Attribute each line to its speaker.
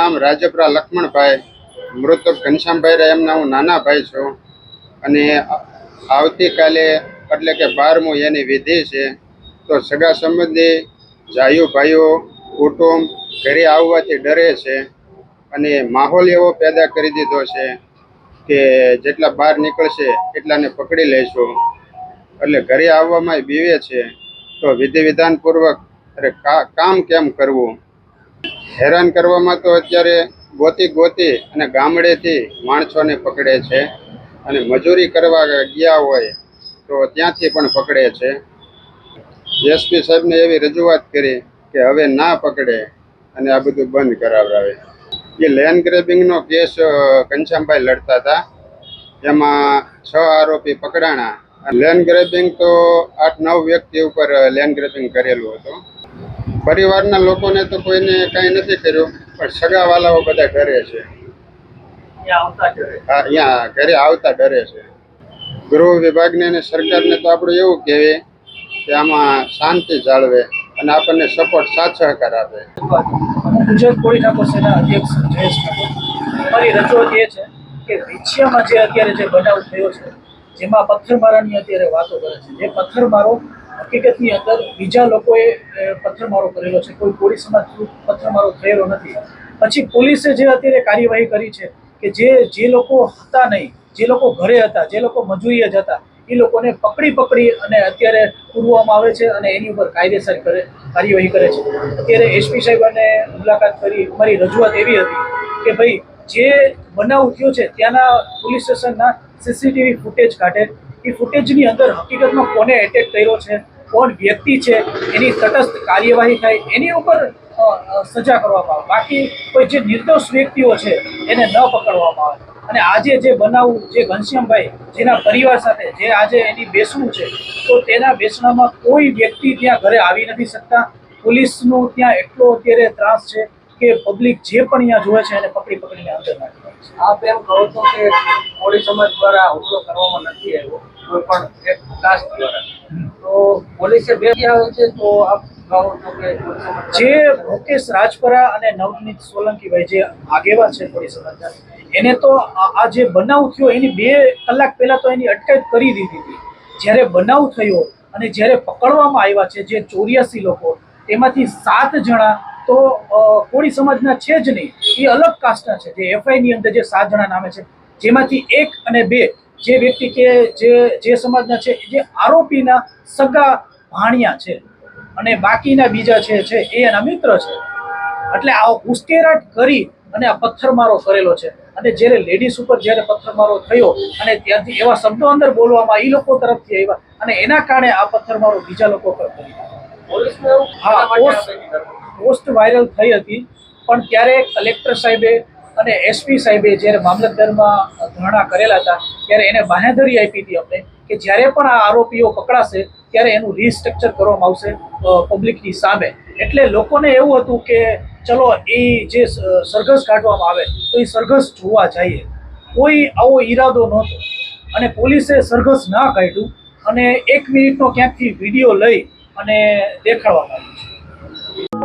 Speaker 1: નામ રાજપરા લક્ષ્મણભાઈ, મૃતક ઘનશ્યામભાઈ એમના હું નાના ભાઈ છું. અને આવતીકાલે એટલે કે 12મું એની વિધિ છે. તો સગા સંબંધી જાયું ભાઈઓ કુટુંબ ઘરે આવવાથી ડરે છે અને માહોલ એવો પેદા કરી દીધો છે કે જેટલા બહાર નીકળશે એટલાને પકડી લઈશું. એટલે ઘરે આવવામાં બીવે છે. તો વિધિ વિધાનપૂર્વક કામ કેમ કરવું, હેરાન કરવામાં તો અત્યારે ગોતી અને ગામડેથી માણસોને પકડે છે અને મજૂરી કરવા ગયા હોય તો ત્યાંથી પણ પકડે છે. એસપી સાહેબને એવી રજૂઆત કરી કે હવે ના પકડે અને આ બધું બંધ કરાવડાવે. એ લેન્ડ ગ્રેબિંગનો કેસ ઘનશ્યામભાઈ લડતા હતા, એમાં 6 આરોપી પકડાણા. લેન્ડ ગ્રેબિંગ તો 8-9 વ્યક્તિ ઉપર લેન્ડ ગ્રેબિંગ કરેલું હતું. પરિવારના લોકોને તો કોઈને કાંઈ નથી કર્યું, પણ સગાવાલાઓ બધા ડરે છે. હા, અહીંયા ઘરે આવતા ડરે છે. ગૃહ વિભાગને અને સરકારને તો આપણું એવું કહેવાય કે આમાં શાંતિ જાળવે અને આપણને સપોર્ટ સાથ સહકાર આપે.
Speaker 2: ગુજરાત કોળી ઠાકોર સેના અધ્યક્ષ જયેશ ઠાકોર, અમારી રજૂઆત એ છે કે વિછિયામાં જે અત્યારે જે બનાવ થયો છે, જેમાં પથ્થરમારાની અત્યારે વાતો કરે છે, જે પથ્થરમારો હકીકતની અંદર બીજા લોકોએ પથ્થરમારો કરેલો છે, કોઈ કોળી સમાજ પથ્થરમારો થયેલો નથી. પછી પોલીસે જે અત્યારે કાર્યવાહી કરી છે કે જે લોકો હતા નહીં, જે લોકો ઘરે હતા, જે લોકો મજૂરીએ જ હતા, એ લોકોને પકડી અને અત્યારે પૂરવામાં આવે છે અને એની ઉપર કાયદેસર કાર્યવાહી કરે છે. અત્યારે એસપી સાહેબને મુલાકાત કરી અમારી રજૂઆત એવી હતી કે ભાઈ જે બનાવ થયો છે ત્યાંના પોલીસ સ્ટેશનના સીસીટીવી ફૂટેજ કાઢે, એ ફૂટેજની અંદર હકીકતમાં કોને એટેક કર્યો છે, કોણ વ્યક્તિ છે, એની તટસ્થ કાર્યવાહી થાય, એની ઉપર સજા કરવામાં આવે. બાકી કોઈ જે નિર્દોષ વ્યક્તિઓ છે એને ન પકડવામાં આવે. અને આજે જે બનાવ જે ઘનશ્યામભાઈ જેના પરિવાર સાથે જે આજે એની બેસણું છે, તો તેના બેસણામાં કોઈ વ્યક્તિ ત્યાં ઘરે આવી નથી શકતા. પોલીસનું ત્યાં એટલો અત્યારે ત્રાસ છે કે પબ્લિક જે પણ અહીંયા જોવે છે એને પકડીને અંદર નાખી દે છે.
Speaker 3: આપ એમ કહો છો કે કોળી સમાજ દ્વારા હુમલો કરવામાં નથી આવ્યો, કોઈ પણ એક કાસ્ટ દ્વારા, તો પોલીસે બે આવે છે, તો આપ કહો છો કે
Speaker 2: જે મુકેશ રાજપરા અને નવનીત સોલંકીભાઈ જે આગેવાન છે કોળી સમાજના, એને તો આ જે બનાવ થયો એની 2 કલાક પહેલા તો એની અટકાયત કરી દીધી હતી. જ્યારે બનાવ થયો અને જ્યારે પકડવામાં આવ્યા છે જે 84 લોકો, તેમાંથી 7 જણા તો કોળી સમાજના છે જ નહીં, એ અલગ કાસ્ટના છે. જે એફઆઈની અંદર જે 7 જણા નામે છે, જેમાંથી 1 અને 2 જે વ્યક્તિ કે જે સમાજના છે, જે આરોપીના સગા ભાણિયા છે અને બાકીના બીજા છે એ એના મિત્ર છે. એટલે આ ઉશ્કેરાટ કરી અને આ પથ્થરમારો કરેલો છે. અને જ્યારે લેડીઝ ઉપર જ્યારે પથ્થરમારો થયો અને ત્યાંથી એવા શબ્દો અંદર બોલવામાં એ લોકો તરફથી આવ્યા અને એના કારણે આ પથ્થરમારો બીજા લોકો પર કર્યો. પોસ્ટ વાયરલ થઈ હતી, પણ ત્યારે કલેક્ટર સાહેબે અને એસપી સાહેબે જ્યારે મામલતદારમાં ધરણા કરેલા હતા ત્યારે એને બાંહેધરી આપી હતી અમને કે જ્યારે પણ આ આરોપીઓ પકડાશે ત્યારે એનું રીસ્ટ્રક્ચર કરવામાં આવશે પબ્લિકની સામે. એટલે લોકોને એવું હતું કે ચલો એ જે સરઘસ કાઢવામાં આવે તો એ સરઘસ જોવા જઈએ. કોઈ આવો ઈરાદો નહોતો અને પોલીસે સરઘસ ના કાઢ્યું અને 1 મિનિટનો ક્યાંકથી વિડીયો લઈ અને દેખાડવામાં આવ્યો છે.